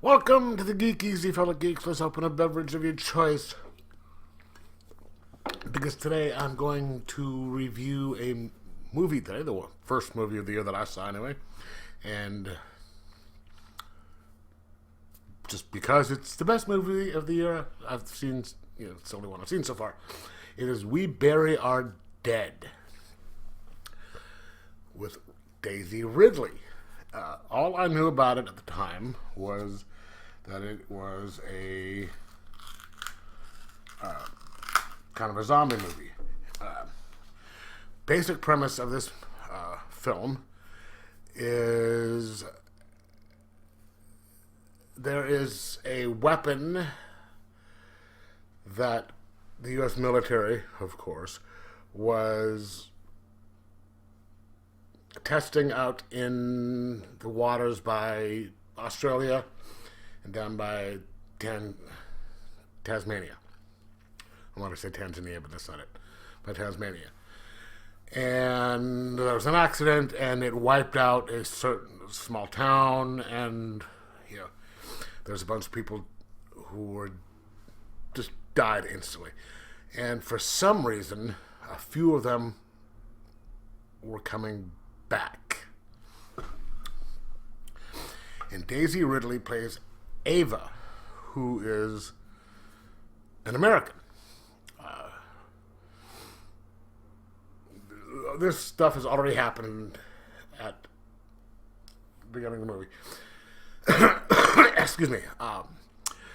Welcome to the Geek Easy, fellow geeks. Let's open a beverage of your choice. Because today I'm going to review a movie today, the first movie of the year that I saw anyway. And just because it's the best movie of the year I've seen, it's the only one I've seen so far. It is We Bury Our Dead with Daisy Ridley. All I knew about it at the time was that it was a kind of a zombie movie. Basic premise of this film is there is a weapon that the U.S. military, of course, was testing out in the waters by Australia and down by Tasmania. I want to say Tanzania, but that's not it. By Tasmania. And there was an accident, and it wiped out a certain small town, and there's a bunch of people who were just died instantly. And for some reason, a few of them were coming back. And Daisy Ridley plays Ava, who is an American. This stuff has already happened at the beginning of the movie. Excuse me.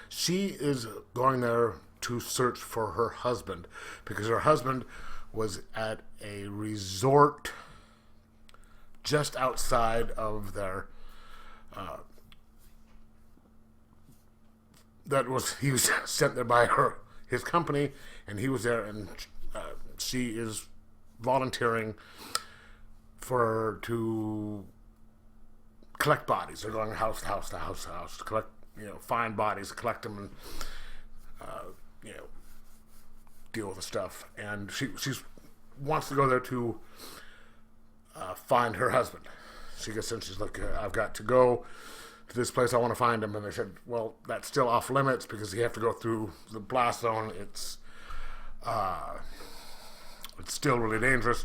She is going there to search for her husband because her husband was at a resort just outside of their he was sent there by his company, and he was there, and she is volunteering to collect bodies. They're going house to house to house to house to collect, find bodies, collect them, and deal with the stuff. And she wants to go there to find her husband. She gets in, she's like, I've got to go to this place, I want to find him. And they said, well, that's still off limits because you have to go through the blast zone. It's still really dangerous.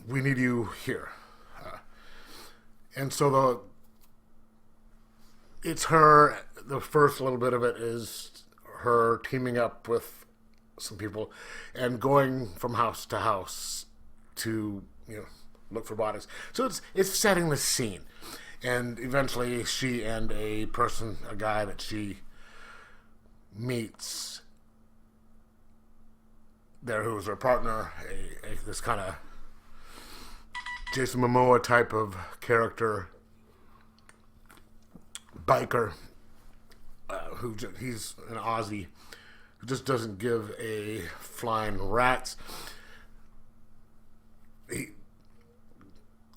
We need you here. And so it's her, the first little bit of it is her teaming up with some people and going from house to house to, look for bodies. So it's setting the scene. And eventually she and a guy that she meets there who was her partner, this kind of Jason Momoa type of character, biker, he's an Aussie who just doesn't give a flying rat's.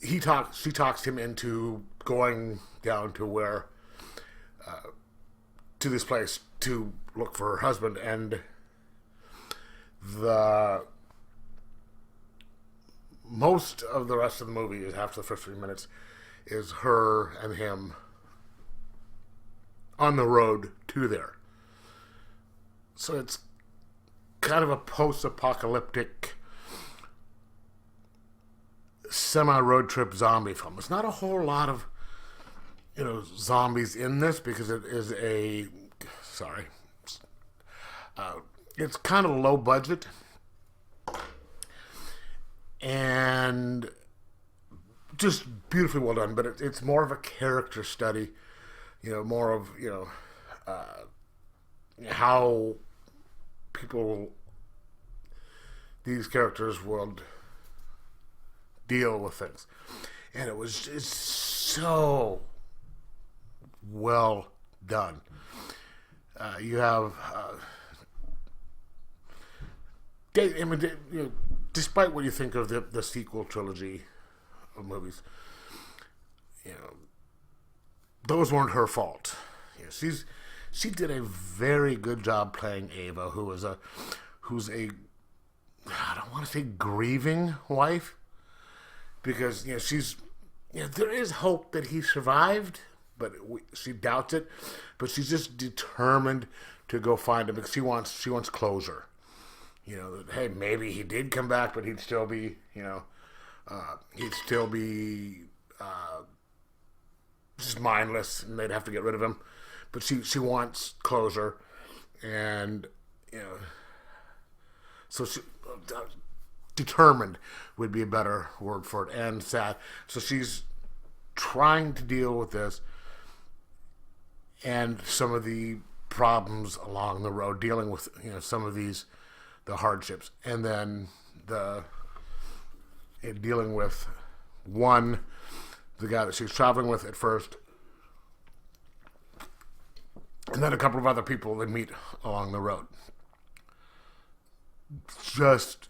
She talks him into going down to where, to this place to look for her husband, and most of the rest of the movie is after the first 3 minutes is her and him on the road to there. So it's kind of a post-apocalyptic semi-road trip zombie film. It's not a whole lot of zombies in this because it is it's kind of low budget and just beautifully well done, but it's more of a character study, more of how these characters would deal with things. And it was just so well done. You have despite what you think of the sequel trilogy of movies, those weren't her fault. She did a very good job playing Ava, who's a I don't want to say grieving wife, because she's there is hope that he survived, but she doubts it. But she's just determined to go find him because she wants closure. You know, that, hey, maybe he did come back, but he'd still be, just mindless, and they'd have to get rid of him. But she wants closure, and so she determined would be a better word for it, and sad. So she's trying to deal with this and some of the problems along the road, dealing with some of the hardships, and then dealing with the guy that she was traveling with at first, and then a couple of other people they meet along the road. Just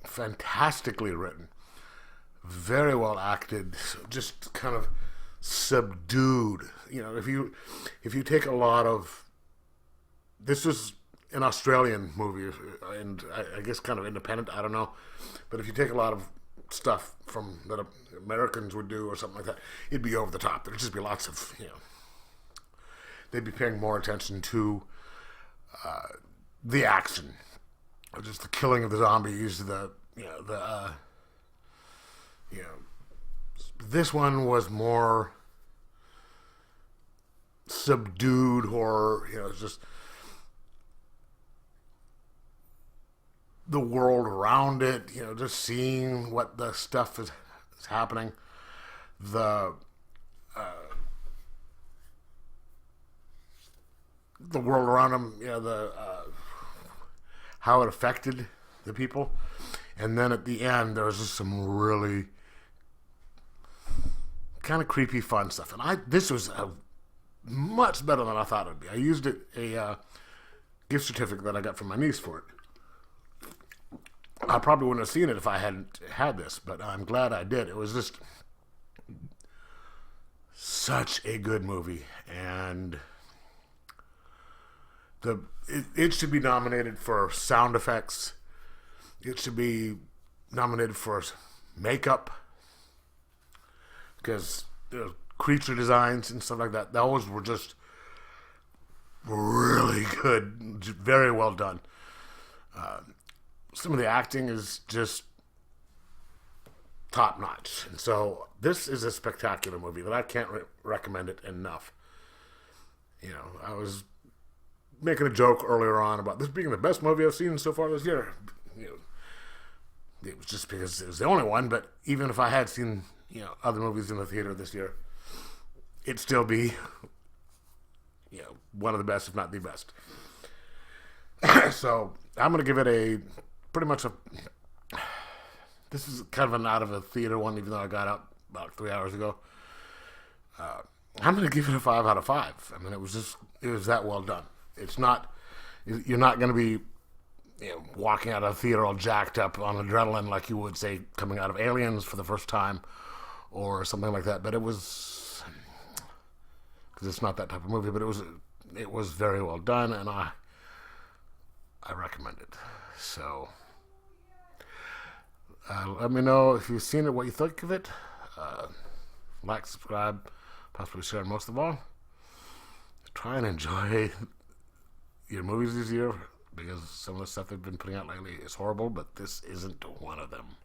fantastically written, very well acted, just kind of subdued. If you take a lot of, this was an Australian movie, and I guess kind of independent, I don't know, but if you take a lot of stuff from that Americans would do or something like that, it'd be over the top. There'd just be lots of, they'd be paying more attention to the action, or just the killing of the zombies, this one was more subdued horror, just the world around it, just seeing what the stuff is happening, the world around them, how it affected the people. And then at the end, there was just some really kind of creepy, fun stuff. And this was much better than I thought it would be. I used a gift certificate that I got from my niece for it. I probably wouldn't have seen it if I hadn't had this, but I'm glad I did. It was just such a good movie, and it should be nominated for sound effects. It should be nominated for makeup, because creature designs and stuff like that, those were just really good, very well done. Some of the acting is just top notch, and so this is a spectacular movie that I can't recommend it enough. I was making a joke earlier on about this being the best movie I've seen so far this year. It was just because it was the only one, but even if I had seen other movies in the theater this year, it'd still be one of the best, if not the best. So I'm going to give it this is kind of an out of a theater one, even though I got out about 3 hours ago. I'm going to give it a 5 out of 5. I mean, it was that well done. It's not, you're not going to be walking out of a theater all jacked up on adrenaline like you would, say, coming out of Aliens for the first time or something like that. But it was, because it's not that type of movie, but it was very well done, and I recommend it. So let me know if you've seen it, what you think of it. Like, subscribe, possibly share. Most of all, try and enjoy your movies this year, because some of the stuff they've been putting out lately is horrible, but this isn't one of them.